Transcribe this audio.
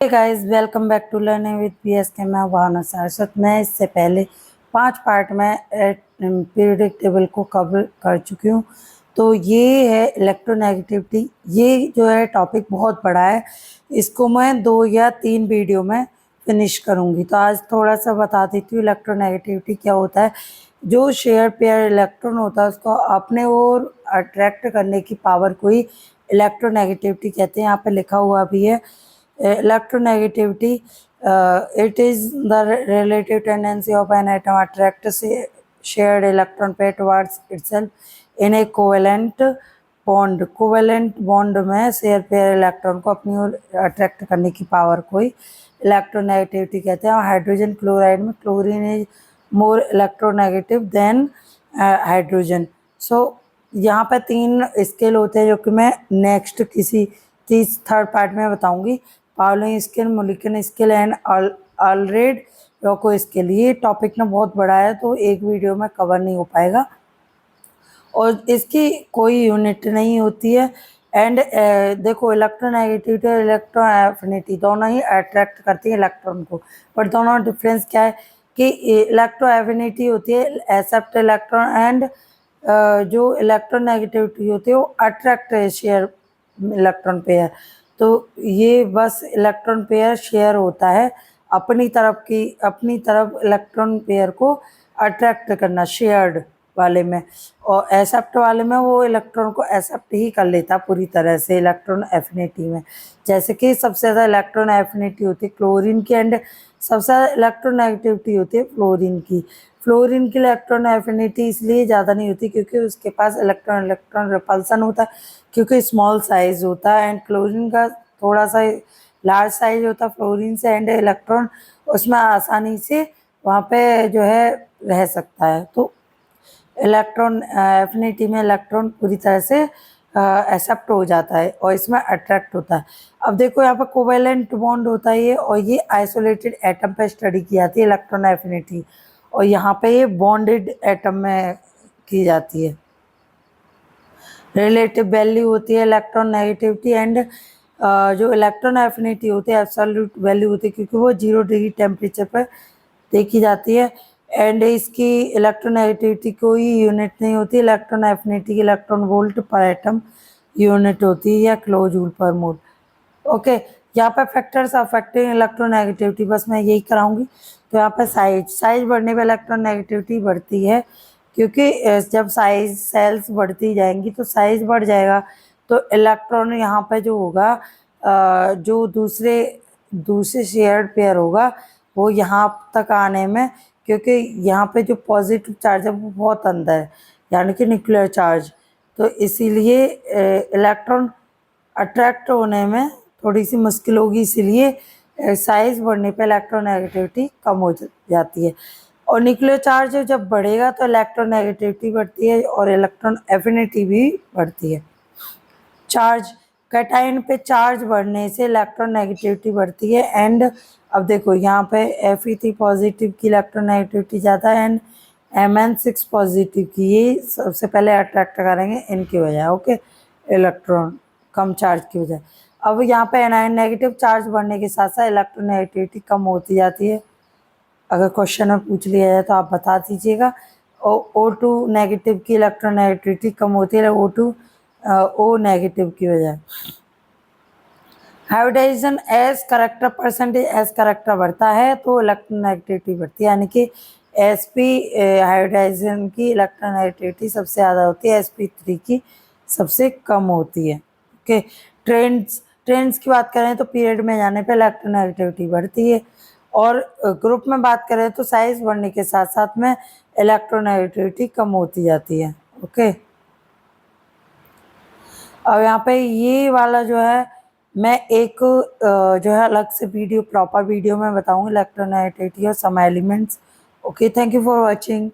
Guys, welcome back to learning with PSK. मैं भावना सारस्वत। मैं इससे पहले 5 पार्ट में पीरियोडिक टेबल को कवर कर चुकी हूँ। तो ये है इलेक्ट्रोनेगेटिविटी। ये जो है टॉपिक बहुत बड़ा है, इसको मैं 2 या 3 वीडियो में फिनिश करूँगी। तो आज थोड़ा सा बता देती हूँ इलेक्ट्रोनेगेटिविटी क्या होता है। जो शेयर पेयर इलेक्ट्रॉन होता है उसको अपने ओर अट्रैक्ट करने की पावर को ही इलेक्ट्रोनेगेटिविटी कहते हैं। यहाँ पे लिखा हुआ भी है electronegativity. It is the relative tendency of an atom attract shared electron pair towards itself in a covalent bond. Covalent bond में शेयर पेयर इलेक्ट्रॉन को अपनी ओर अट्रैक्ट करने की पावर को ही इलेक्ट्रोनेगेटिविटी कहते हैं। और हाइड्रोजन क्लोराइड में chlorine is more electronegative than hydrogen. So यहाँ पर 3 स्केल होते हैं जो कि मैं नेक्स्ट किसी थर्ड पार्ट में बताऊंगी। Pauling scale, molecular scale and already रोको स्केल। ये टॉपिक ना बहुत बड़ा है तो एक वीडियो में कवर नहीं हो पाएगा और इसकी कोई यूनिट नहीं होती है। एंड देखो, इलेक्ट्रोनेगेटिविटी और इलेक्ट्रॉन एफिनिटी दोनों ही अट्रैक्ट करती है इलेक्ट्रॉन को, पर दोनों डिफरेंस क्या है कि इलेक्ट्रो एफिनिटी होती है एक्सेप्ट इलेक्ट्रॉन एंड जो इलेक्ट्रोनेगेटिविटी होती है वो अट्रैक्ट शेयर इलेक्ट्रॉन पेयर। तो ये बस इलेक्ट्रॉन पेयर शेयर होता है अपनी तरफ इलेक्ट्रॉन पेयर को अट्रैक्ट करना शेयर्ड वाले में, और एक्सेप्ट वाले में वो इलेक्ट्रॉन को एक्सेप्ट ही कर लेता पूरी तरह से इलेक्ट्रॉन एफिनिटी में। जैसे कि सबसे ज़्यादा इलेक्ट्रॉन एफिनिटी होती है क्लोरीन की एंड सबसे ज़्यादा इलेक्ट्रोनेगेटिविटी होती है फ्लोरीन की। फ्लोरीन की इलेक्ट्रॉन एफिनिटी इसलिए ज़्यादा नहीं होती क्योंकि उसके पास इलेक्ट्रॉन रिपल्सन होता है, क्योंकि स्मॉल साइज होता है। एंड क्लोरीन का थोड़ा सा लार्ज साइज होता है फ्लोरीन से, एंड इलेक्ट्रॉन उसमें आसानी से वहाँ पे जो है रह सकता है। तो इलेक्ट्रॉन एफिनिटी में इलेक्ट्रॉन पूरी तरह से एक्सेप्ट हो जाता है और इसमें अट्रैक्ट होता है। अब देखो, यहाँ पर कोवेलेंट बॉन्ड होता है ये, और ये आइसोलेटेड एटम पे स्टडी की जाती है इलेक्ट्रॉन एफिनिटी, और यहाँ पे ये बॉन्डेड एटम में की जाती है। रिलेटिव वैल्यू होती है इलेक्ट्रॉन नेगेटिविटी एंड जो इलेक्ट्रॉन एफिनिटी होती है एब्सोल्यूट वैल्यू होती है, क्योंकि वो 0 डिग्री टेम्परेचर पर देखी जाती है। एंड इसकी इलेक्ट्रोनेगेटिविटी कोई यूनिट नहीं होती। इलेक्ट्रॉन एफिनिटी की इलेक्ट्रॉन वोल्ट पर एटम यूनिट होती है या किलो जूल पर मोल। ओके, यहाँ पे फैक्टर्स अफेक्टिंग इलेक्ट्रोनेगेटिविटी बस मैं यही कराऊंगी। तो यहाँ पे साइज बढ़ने पे इलेक्ट्रोनेगेटिविटी बढ़ती है, क्योंकि जब साइज सेल्स बढ़ती जाएंगी तो साइज बढ़ जाएगा, तो इलेक्ट्रॉन यहाँ पे जो होगा जो दूसरे शेयर्ड पेयर होगा वो यहाँ तक आने में, क्योंकि यहाँ पे जो पॉजिटिव चार्ज है वो बहुत अंदर है, यानी कि न्यूक्लियर चार्ज, तो इसीलिए इलेक्ट्रॉन अट्रैक्ट होने में थोड़ी सी मुश्किल होगी। इसीलिए साइज बढ़ने पे इलेक्ट्रोनेगेटिविटी कम हो जाती है। और न्यूक्लियर चार्ज जब बढ़ेगा तो इलेक्ट्रोनेगेटिविटी बढ़ती है और इलेक्ट्रॉन एफिनिटी भी बढ़ती है। चार्ज कैटायन पे चार्ज बढ़ने से इलेक्ट्रोनेगेटिविटी बढ़ती है। एंड अब देखो, यहाँ पे Fe3 पॉजिटिव की इलेक्ट्रोनेगेटिविटी ज़्यादा है एंड Mn6 पॉजिटिव की, ये सबसे पहले अट्रैक्ट करेंगे इनकी वजह। ओके, इलेक्ट्रॉन कम चार्ज की वजह। अब यहाँ पे एनायन नेगेटिव चार्ज बढ़ने के साथ साथ इलेक्ट्रोनेगेटिविटी कम होती जाती है। अगर क्वेश्चन में पूछ लिया जाए तो आप बता दीजिएगा। O2 नेगेटिव की इलेक्ट्रोनेगेटिविटी कम होती है O नेगेटिव की वजह। Hybridisation s character percentage s character बढ़ता है तो इलेक्ट्रोनेगेटिविटी बढ़ती है, यानी कि sp हाइब्रिडाइजेशन की इलेक्ट्रोनेगेटिविटी सबसे ज़्यादा होती है, sp3 की सबसे कम होती है। ओके, ट्रेंड्स की बात करें तो पीरियड में जाने पे इलेक्ट्रोनेगेटिविटी बढ़ती है, और ग्रुप में बात करें तो साइज बढ़ने के साथ साथ में इलेक्ट्रोनेगेटिविटी कम होती जाती है। ओके, अब यहाँ पे ये वाला जो है मैं एक जो है अलग से वीडियो प्रॉपर वीडियो में बताऊंगी इलेक्ट्रोनेगेटिविटी और some elements. Okay, thank you for watching.